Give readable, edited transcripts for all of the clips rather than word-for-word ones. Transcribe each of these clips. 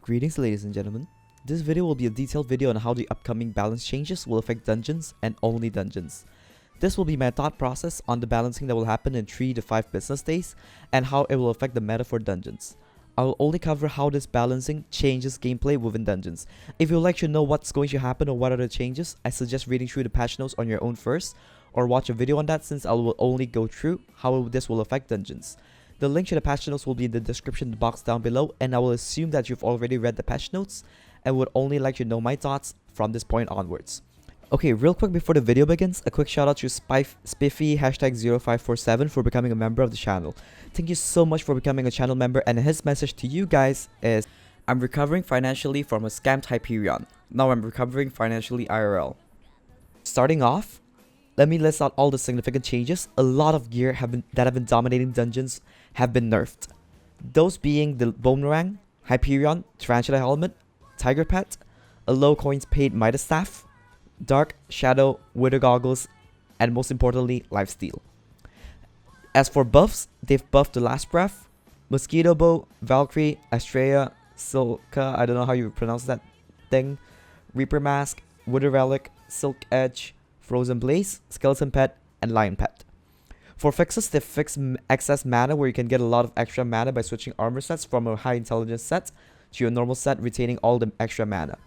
Greetings ladies and gentlemen. This video will be a detailed video on how the upcoming balance changes will affect dungeons and only dungeons. This will be my thought process on the balancing that will happen in 3 to 5 business days and how it will affect the meta for dungeons. I will only cover how this balancing changes gameplay within dungeons. If you would like to know what's going to happen or what are the changes, I suggest reading through the patch notes on your own first or watch a video on that, since I will only go through how this will affect dungeons. The link to the patch notes will be in the description box down below, and I will assume that you've already read the patch notes and would only like to know my thoughts from this point onwards. Okay, real quick before the video begins, a quick shout out to Spiffy #0547 for becoming a member of the channel. Thank you so much for becoming a channel member, and his message to you guys is, I'm recovering financially from a scammed Hyperion. Now I'm recovering financially IRL. Starting off, let me list out all the significant changes. A lot of gear that have been dominating dungeons have been nerfed. Those being the Bonemerang, Hyperion, Tarantula helmet, Tiger pet, a low coins paid Midas staff, Dark, Shadow, Wither goggles, and most importantly, lifesteal. As for buffs, they've buffed the Last Breath, Mosquito bow, Valkyrie, Astrea, Silka, I don't know how you pronounce that thing, Reaper mask, Wither relic, Silk edge, Frozen blaze, Skeleton pet, and Lion pet. For fixes, they fix excess mana, where you can get a lot of extra mana by switching armor sets from a high intelligence set to a normal set, retaining all the extra mana.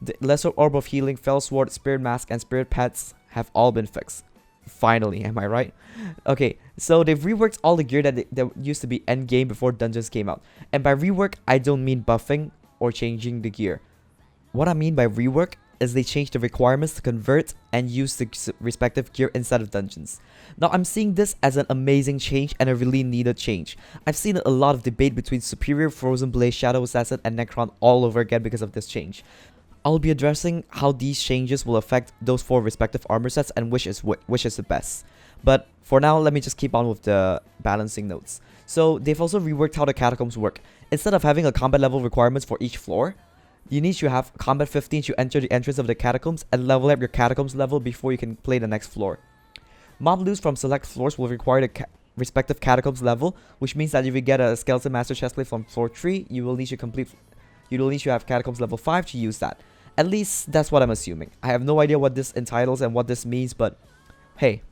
The Lesser Orb of Healing, Fell Sword, Spirit Mask, and Spirit Pets have all been fixed. Finally, am I right? Okay, so they've reworked all the gear that used to be endgame before dungeons came out. And by rework, I don't mean buffing or changing the gear. What I mean by rework is they changed the requirements to convert and use the respective gear inside of dungeons. Now I'm seeing this as an amazing change and a really needed change. I've seen a lot of debate between Superior, Frozen Blaze, Shadow Assassin, and Necron all over again because of this change. I'll be addressing how these changes will affect those 4 respective armor sets and which is the best. But for now, let me just keep on with the balancing notes. So they've also reworked how the catacombs work. Instead of having a combat level requirements for each floor, you need to have combat 15 to enter the entrance of the catacombs and level up your catacombs level before you can play the next floor. Mob loots from select floors will require the respective catacombs level, which means that if you get a skeleton master chestplate from floor 3, you will need to have catacombs level 5 to use that. At least that's what I'm assuming. I have no idea what this entitles and what this means, but hey,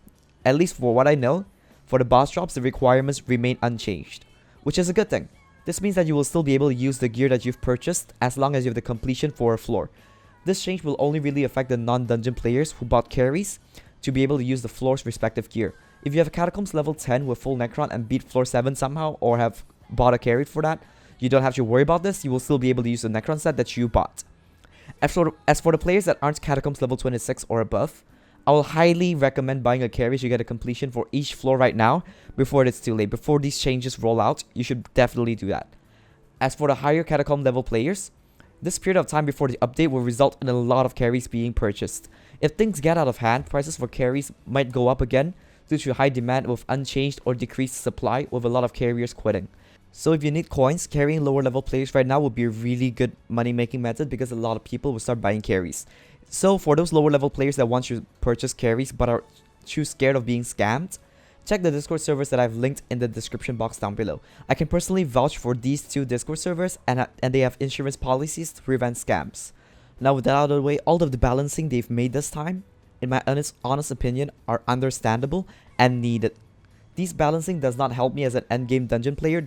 at least for what I know, for the boss drops the requirements remain unchanged, which is a good thing. This means that you will still be able to use the gear that you've purchased as long as you have the completion for a floor. This change will only really affect the non-dungeon players who bought carries to be able to use the floor's respective gear. If you have Catacombs level 10 with full Necron and beat floor 7 somehow, or have bought a carry for that, you don't have to worry about this. You will still be able to use the Necron set that you bought. As for the players that aren't Catacombs level 26 or above, I will highly recommend buying a carry to get a completion for each floor right now before it's too late. Before these changes roll out, you should definitely do that. As for the higher Catacomb level players, this period of time before the update will result in a lot of carries being purchased. If things get out of hand, prices for carries might go up again due to high demand with unchanged or decreased supply, with a lot of carriers quitting. So if you need coins, carrying lower level players right now will be a really good money making method, because a lot of people will start buying carries. So for those lower level players that want to purchase carries but are too scared of being scammed, check the Discord servers that I've linked in the description box down below. I can personally vouch for these 2 Discord servers, and they have insurance policies to prevent scams. Now with that out of the way, all of the balancing they've made this time, in my honest opinion, are understandable and needed. These balancing does not help me as an endgame dungeon player,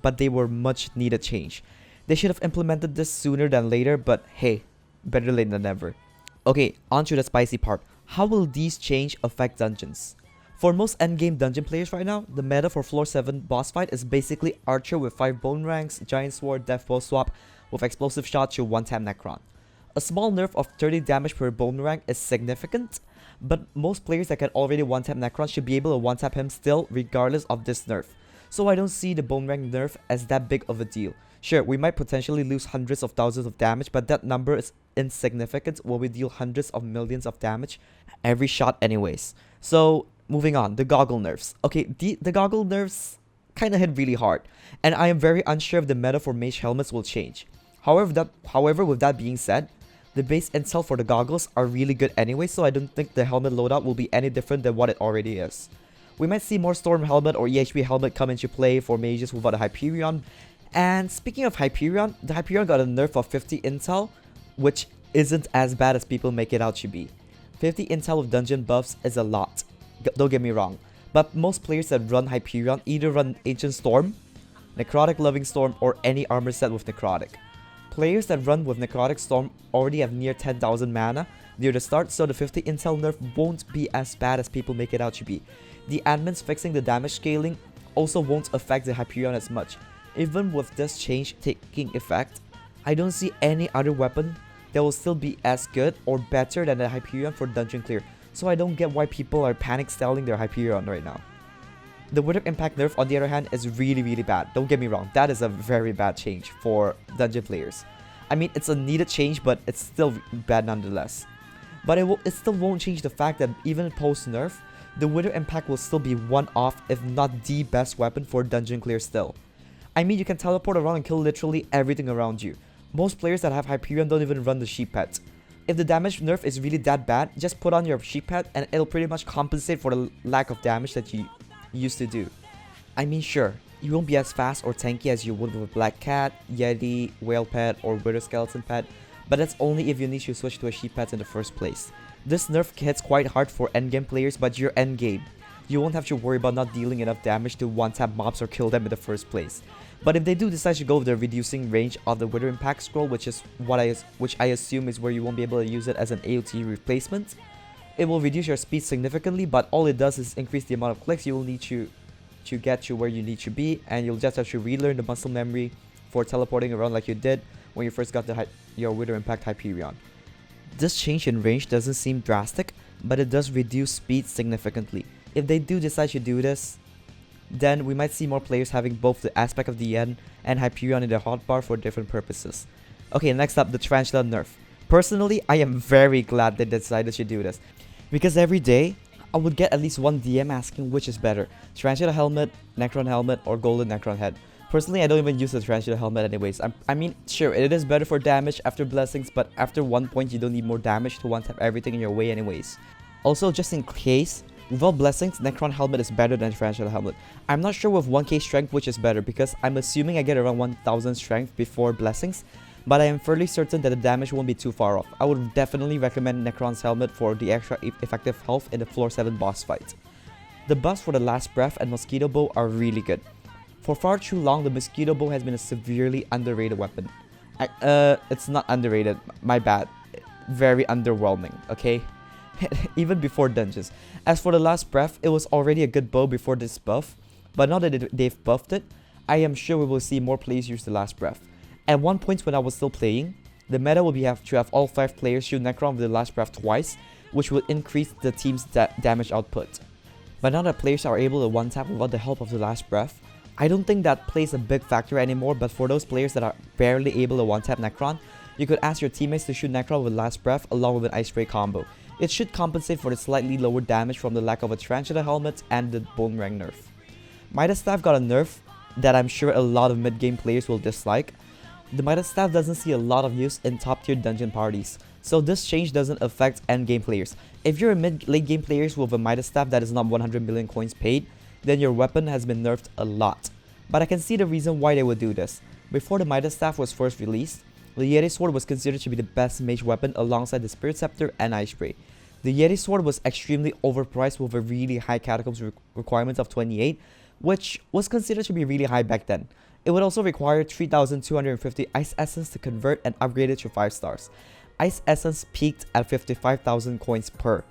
but they were much needed change. They should have implemented this sooner than later, but hey, better late than never. Okay, on to the spicy part. How will these change affect dungeons? For most endgame dungeon players right now, the meta for floor 7 boss fight is basically Archer with 5 Bonemerangs, Giant Sword, Death Bow swap with explosive shot to 1-tap Necron. A small nerf of 30 damage per Bonemerang is significant, but most players that can already 1-tap Necron should be able to 1-tap him still regardless of this nerf. So I don't see the Bonemerang nerf as that big of a deal. Sure, we might potentially lose hundreds of thousands of damage, but that number is insignificant when we deal hundreds of millions of damage every shot anyways. So moving on, the Goggle nerfs. Okay, the Goggle nerfs kinda hit really hard, and I am very unsure if the meta for mage helmets will change. However, with that being said, the base intel for the goggles are really good anyway, so I don't think the helmet loadout will be any different than what it already is. We might see more Storm helmet or EHP helmet come into play for mages without a Hyperion, And speaking of Hyperion, the Hyperion got a nerf of 50 intel, which isn't as bad as people make it out to be. 50 intel with dungeon buffs is a lot, don't get me wrong, but most players that run Hyperion either run Ancient Storm, Necrotic Loving Storm, or any armor set with Necrotic. Players that run with Necrotic Storm already have near 10,000 mana near the start, so the 50 intel nerf won't be as bad as people make it out to be. The admins fixing the damage scaling also won't affect the Hyperion as much. Even with this change taking effect, I don't see any other weapon that will still be as good or better than the Hyperion for dungeon clear, so I don't get why people are panic selling their Hyperion right now. The Wither Impact nerf, on the other hand, is really bad. Don't get me wrong, that is a very bad change for dungeon players. I mean, it's a needed change, but it's still bad nonetheless. But it still won't change the fact that even post nerf, the Wither Impact will still be one of, if not the best weapon for dungeon clear still. I mean, you can teleport around and kill literally everything around you. Most players that have Hyperion don't even run the sheep pet. If the damage nerf is really that bad, just put on your sheep pet and it'll pretty much compensate for the lack of damage that you used to do. I mean, sure, you won't be as fast or tanky as you would with a black cat, Yeti, whale pet, or wither skeleton pet, but that's only if you need to switch to a sheep pet in the first place. This nerf hits quite hard for endgame players, but you're endgame. You won't have to worry about not dealing enough damage to one-tap mobs or kill them in the first place. But if they do decide to go with the reducing range of the Wither Impact scroll, which I assume is where you won't be able to use it as an AoT replacement, it will reduce your speed significantly, but all it does is increase the amount of clicks you will need to get to where you need to be, and you'll just have to relearn the muscle memory for teleporting around like you did when you first got your Wither Impact Hyperion. This change in range doesn't seem drastic, but it does reduce speed significantly. If they do decide to do this, then we might see more players having both the aspect of the Yen and Hyperion in their hotbar for different purposes. Okay, next up, the Tarantula nerf. Personally, I am very glad they decided to do this, because every day, I would get at least one DM asking which is better, Tarantula helmet, Necron helmet, or golden Necron head. Personally, I don't even use the Tarantula helmet anyways. I mean, sure, it is better for damage after blessings, but after one point you don't need more damage to one-tap everything in your way anyways. Also, just in case, without blessings, Necron helmet is better than Tarantula helmet. I'm not sure with 1k strength which is better, because I'm assuming I get around 1000 strength before blessings, but I am fairly certain that the damage won't be too far off. I would definitely recommend Necron's helmet for the extra effective health in the floor 7 boss fight. The buffs for the Last Breath and Mosquito Bow are really good. For far too long, the Mosquito Bow has been a severely underrated weapon. It's not underrated, my bad. Very underwhelming, okay? Even before dungeons. As for the Last Breath, it was already a good bow before this buff, but now that they've buffed it, I am sure we will see more players use the Last Breath. At one point when I was still playing, the meta will be to have all 5 players shoot Necron with the Last Breath twice, which will increase the team's damage output. But now that players are able to one-tap without the help of the Last Breath, I don't think that plays a big factor anymore, but for those players that are barely able to one-tap Necron, you could ask your teammates to shoot Necron with Last Breath along with an Ice Spray combo. It should compensate for the slightly lower damage from the lack of a Tarantula helmet and the Bonemerang nerf. Midas Staff got a nerf that I'm sure a lot of mid-game players will dislike. The Midas Staff doesn't see a lot of use in top-tier dungeon parties, so this change doesn't affect end-game players. If you're a mid-late game player with a Midas Staff that is not 100 million coins paid, then your weapon has been nerfed a lot. But I can see the reason why they would do this. Before the Midas Staff was first released, the Yeti Sword was considered to be the best mage weapon alongside the Spirit Scepter and Ice Spray. The Yeti Sword was extremely overpriced with a really high catacombs requirement of 28, which was considered to be really high back then. It would also require 3,250 Ice Essence to convert and upgrade it to 5 stars. Ice Essence peaked at 55,000 coins per,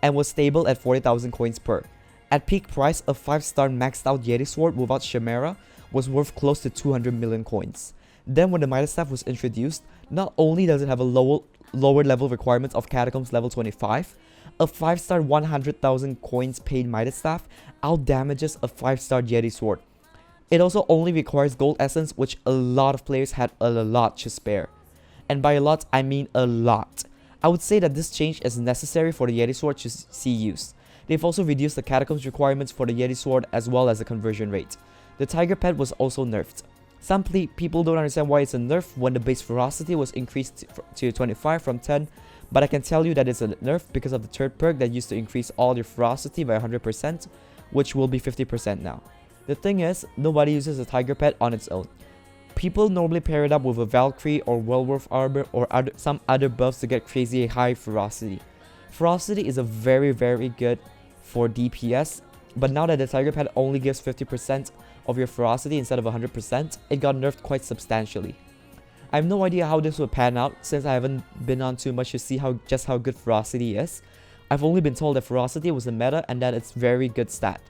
and was stable at 40,000 coins per. At peak price, a 5-star maxed out Yeti Sword without Chimera was worth close to 200 million coins. Then when the Midas Staff was introduced, not only does it have a lower level requirement of Catacombs level 25, a 5-star 100,000 coins paid Midas Staff outdamages a 5-star Yeti Sword. It also only requires Gold Essence, which a lot of players had a lot to spare. And by a lot, I mean a lot. I would say that this change is necessary for the Yeti Sword to see use. They've also reduced the Catacombs requirements for the Yeti Sword as well as the conversion rate. The Tiger Pet was also nerfed. Some people don't understand why it's a nerf when the base ferocity was increased to 25 from 10, but I can tell you that it's a nerf because of the third perk that used to increase all your ferocity by 100%, which will be 50% now. The thing is, nobody uses a Tiger Pet on its own. People normally pair it up with a Valkyrie or Werewolf armor or some other buffs to get crazy high ferocity. Ferocity is a very good for DPS, but now that the Tiger Pet only gives 50% of your ferocity instead of 100%, it got nerfed quite substantially. I have no idea how this will pan out since I haven't been on too much to see just how good ferocity is. I've only been told that ferocity was a meta and that it's very good stat.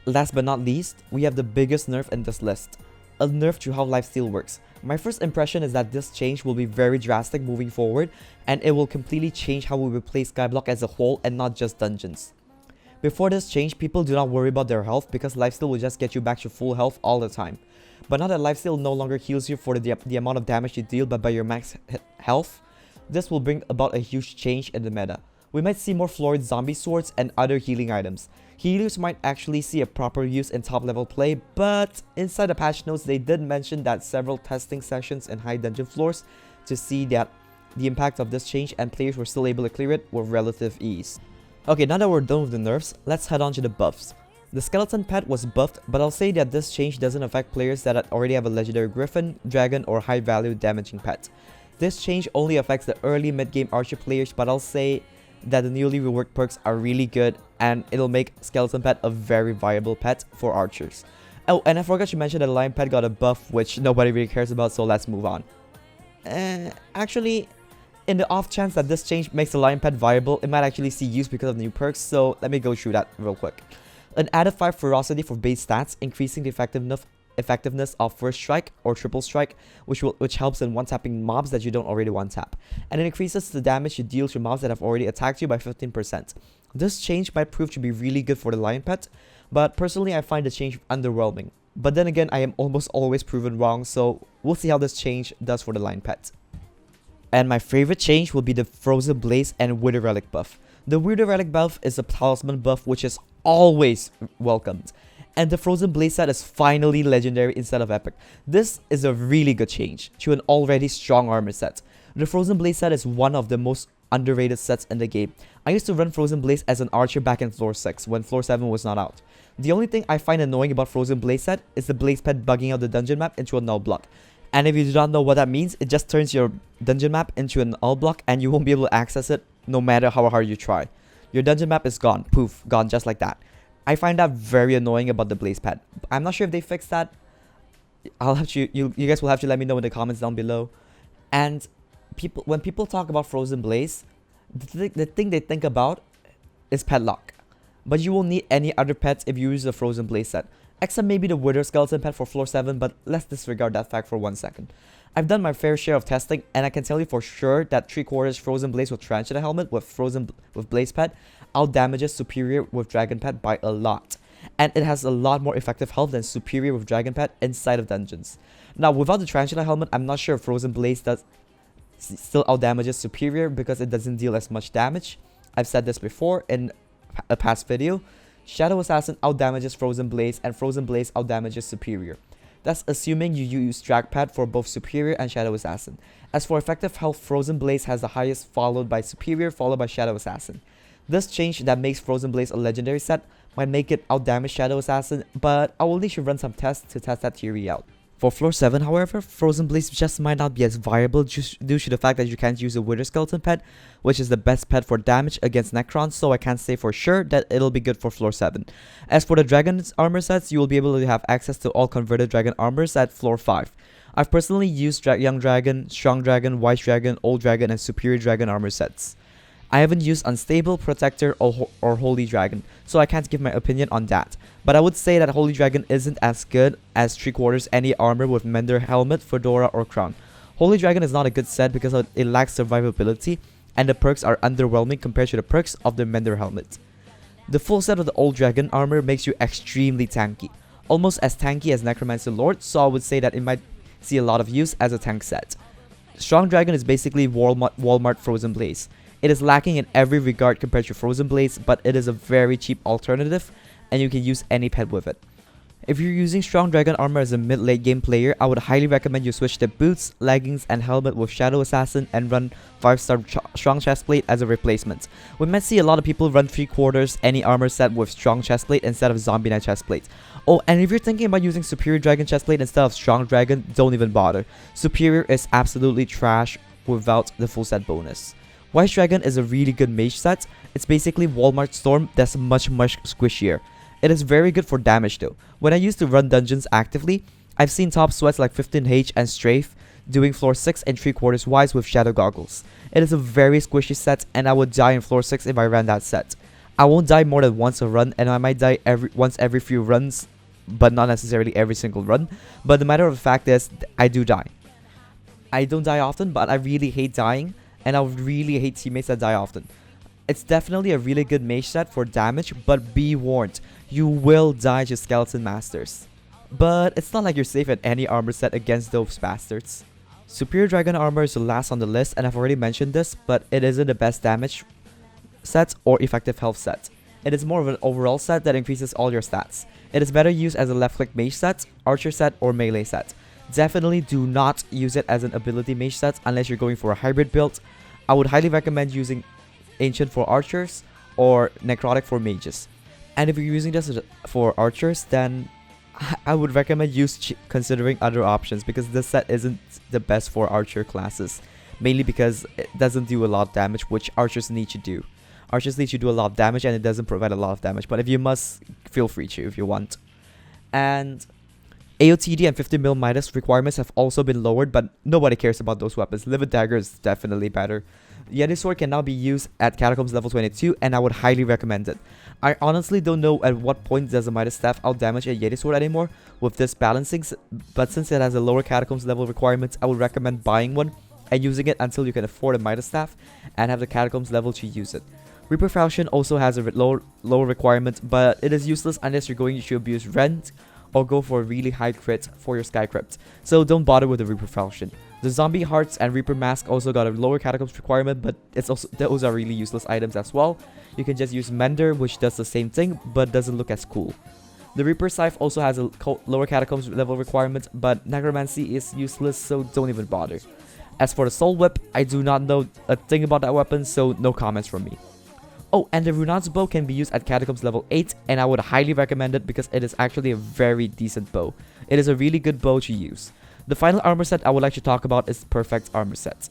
Last but not least, we have the biggest nerf in this list. A nerf to how lifesteal works. My first impression is that this change will be very drastic moving forward, and it will completely change how we play Skyblock as a whole and not just dungeons. Before this change, people do not worry about their health because lifesteal will just get you back to full health all the time. But now that lifesteal no longer heals you for the amount of damage you deal but by your max health, this will bring about a huge change in the meta. We might see more florid zombie swords and other healing items. Healers might actually see a proper use in top level play, but inside the patch notes they did mention that several testing sessions in high dungeon floors to see that the impact of this change and players were still able to clear it with relative ease. Okay, now that we're done with the nerfs, let's head on to the buffs. The skeleton pet was buffed, but I'll say that this change doesn't affect players that already have a legendary griffin, dragon or high value damaging pet. This change only affects the early mid-game archer players, but I'll say that the newly reworked perks are really good and it'll make skeleton pet a very viable pet for archers. Oh, and I forgot to mention that the lion pet got a buff which nobody really cares about, so let's move on. Actually, in the off chance that this change makes the lion pet viable, it might actually see use because of the new perks, so let me go through that real quick. An added 5 ferocity for base stats, increasing the effectiveness of first strike or triple strike, which helps in one-tapping mobs that you don't already one-tap, and it increases the damage you deal to mobs that have already attacked you by 15%. This change might prove to be really good for the lion pet, but personally I find the change underwhelming. But then again, I am almost always proven wrong, so we'll see how this change does for the lion pet. And my favorite change will be the Frozen Blaze and Wither Relic buff. The Wither Relic buff is a talisman buff which is always welcomed. And the Frozen Blaze set is finally legendary instead of epic. This is a really good change to an already strong armor set. The Frozen Blaze set is one of the most underrated sets in the game. I used to run Frozen Blaze as an archer back in floor 6 when floor 7 was not out. The only thing I find annoying about Frozen Blaze set is the Blaze pet bugging out the dungeon map into a null block. And if you do not know what that means, it just turns your dungeon map into an null block and you won't be able to access it no matter how hard you try. Your dungeon map is gone, poof, gone just like that. I find that very annoying about the Blaze pet. I'm not sure if they fixed that. I'll have to, you guys will have to let me know in the comments down below. And when people talk about Frozen Blaze, the thing they think about is pet lock. But you won't need any other pets if you use the Frozen Blaze set. Except maybe the Wither Skeleton pet for floor 7, but let's disregard that fact for 1 second. I've done my fair share of testing, and I can tell you for sure that 3/4 Frozen Blaze with Tarantula helmet with Blaze pet out-damages Superior with Dragon pet by a lot. And it has a lot more effective health than Superior with Dragon pet inside of dungeons. Now, without the Tarantula helmet, I'm not sure if Frozen Blaze still out-damages Superior because it doesn't deal as much damage. I've said this before in a past video. Shadow Assassin out-damages Frozen Blaze and Frozen Blaze out-damages Superior. That's assuming you use Drag Pad for both Superior and Shadow Assassin. As for effective health, Frozen Blaze has the highest, followed by Superior, followed by Shadow Assassin. This change that makes Frozen Blaze a legendary set might make it out-damage Shadow Assassin, but I will need to run some tests to test that theory out. For floor 7, however, Frozen Blaze just might not be as viable due to the fact that you can't use a Wither Skeleton pet, which is the best pet for damage against Necrons, so I can't say for sure that it'll be good for floor 7. As for the Dragon's armor sets, you will be able to have access to all converted Dragon armors at floor 5. I've personally used Young Dragon, Strong Dragon, Wise Dragon, Old Dragon, and Superior Dragon armor sets. I haven't used Unstable, Protector, or Holy Dragon, so I can't give my opinion on that. But I would say that Holy Dragon isn't as good as 3/4 any armor with Mender Helmet, Fedora, or Crown. Holy Dragon is not a good set because it lacks survivability, and the perks are underwhelming compared to the perks of the Mender Helmet. The full set of the Old Dragon armor makes you extremely tanky, almost as tanky as Necromancer Lord, so I would say that it might see a lot of use as a tank set. Strong Dragon is basically Walmart Frozen Blaze. It is lacking in every regard compared to Frozen Blaze, but it is a very cheap alternative, and you can use any pet with it. If you're using strong dragon armor as a mid-late game player, I would highly recommend you switch to boots, leggings, and helmet with Shadow Assassin and run 5-star strong chestplate as a replacement. We might see a lot of people run 3/4 any armor set with strong chestplate instead of zombie knight chestplate. Oh, and if you're thinking about using superior dragon chestplate instead of strong dragon, don't even bother. Superior is absolutely trash without the full set bonus. Wise Dragon is a really good mage set. It's basically Walmart Storm that's much squishier. It is very good for damage though. When I used to run dungeons actively, I've seen top sweats like 15H and Strafe doing floor 6 and 3/4 wise with shadow goggles. It is a very squishy set and I would die in floor 6 if I ran that set. I won't die more than once a run and I might die once every few runs, but not necessarily every single run. But the matter of the fact is, I do die. I don't die often, but I really hate dying and I really hate teammates that die often. It's definitely a really good mage set for damage, but be warned, you will die to Skeleton Masters. But it's not like you're safe in any armor set against those bastards. Superior Dragon Armor is the last on the list, and I've already mentioned this, but it isn't the best damage set or effective health set. It is more of an overall set that increases all your stats. It is better used as a left click mage set, archer set, or melee set. Definitely do not use it as an ability mage set unless you're going for a hybrid build. I would highly recommend using Ancient for archers or Necrotic for mages. And if you're using this for archers, then I would recommend considering other options because this set isn't the best for archer classes. Mainly because it doesn't do a lot of damage, which archers need to do. Archers need to do a lot of damage and it doesn't provide a lot of damage. But if you must, feel free to if you want. And AOTD and 50mm Midas requirements have also been lowered, but nobody cares about those weapons. Livid Dagger is definitely better. Yeti Sword can now be used at Catacombs level 22 and I would highly recommend it. I honestly don't know at what point does a Midas Staff outdamage a Yeti Sword anymore with this balancing, but since it has a lower Catacombs level requirements, I would recommend buying one and using it until you can afford a Midas Staff and have the Catacombs level to use it. Reaper Falchion also has a lower requirement, but it is useless unless you're going to abuse Rend or go for a really high crit for your Sky Crypt, so don't bother with the Reaper Falchion. The Zombie Hearts and Reaper Mask also got a lower Catacombs requirement, but those are really useless items as well. You can just use Mender, which does the same thing, but doesn't look as cool. The Reaper Scythe also has a lower Catacombs level requirement, but Necromancy is useless, so don't even bother. As for the Soul Whip, I do not know a thing about that weapon, so no comments from me. Oh, and the Runat's Bow can be used at Catacombs level 8, and I would highly recommend it because it is actually a very decent bow. It is a really good bow to use. The final armor set I would like to talk about is Perfect Armor Set.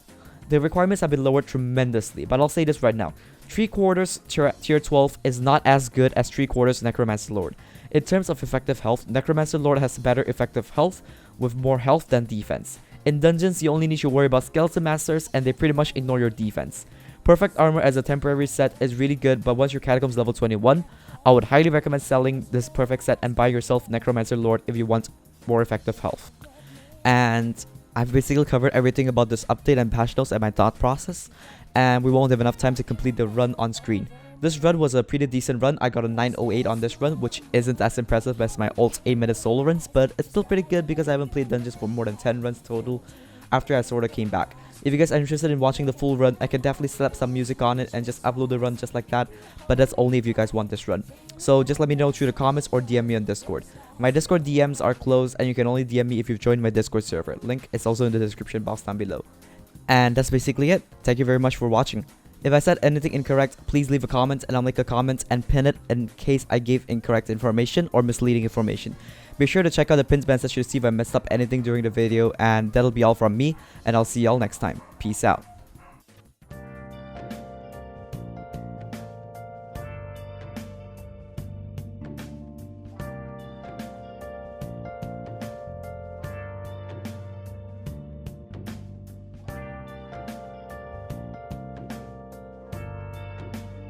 The requirements have been lowered tremendously, but I'll say this right now. 3/4 tier 12 is not as good as 3/4 Necromancer Lord. In terms of effective health, Necromancer Lord has better effective health with more health than defense. In dungeons, you only need to worry about Skeleton Masters and they pretty much ignore your defense. Perfect Armor as a temporary set is really good, but once your Catacombs level 21, I would highly recommend selling this perfect set and buy yourself Necromancer Lord if you want more effective health. And I've basically covered everything about this update and patch notes and my thought process, and we won't have enough time to complete the run on screen. This run was a pretty decent run. I got a 908 on this run, which isn't as impressive as my ult 8-minute solo runs, but it's still pretty good because I haven't played dungeons for more than 10 runs total after I sorta came back. If you guys are interested in watching the full run, I can definitely slap some music on it and just upload the run just like that, but that's only if you guys want this run. So just let me know through the comments or DM me on Discord. My Discord DMs are closed and you can only DM me if you've joined my Discord server. Link is also in the description box down below. And that's basically it. Thank you very much for watching. If I said anything incorrect, please leave a comment and I'll make a comment and pin it in case I gave incorrect information or misleading information. Be sure to check out the pinned message to see if I messed up anything during the video, and that'll be all from me, and I'll see y'all next time. Peace out.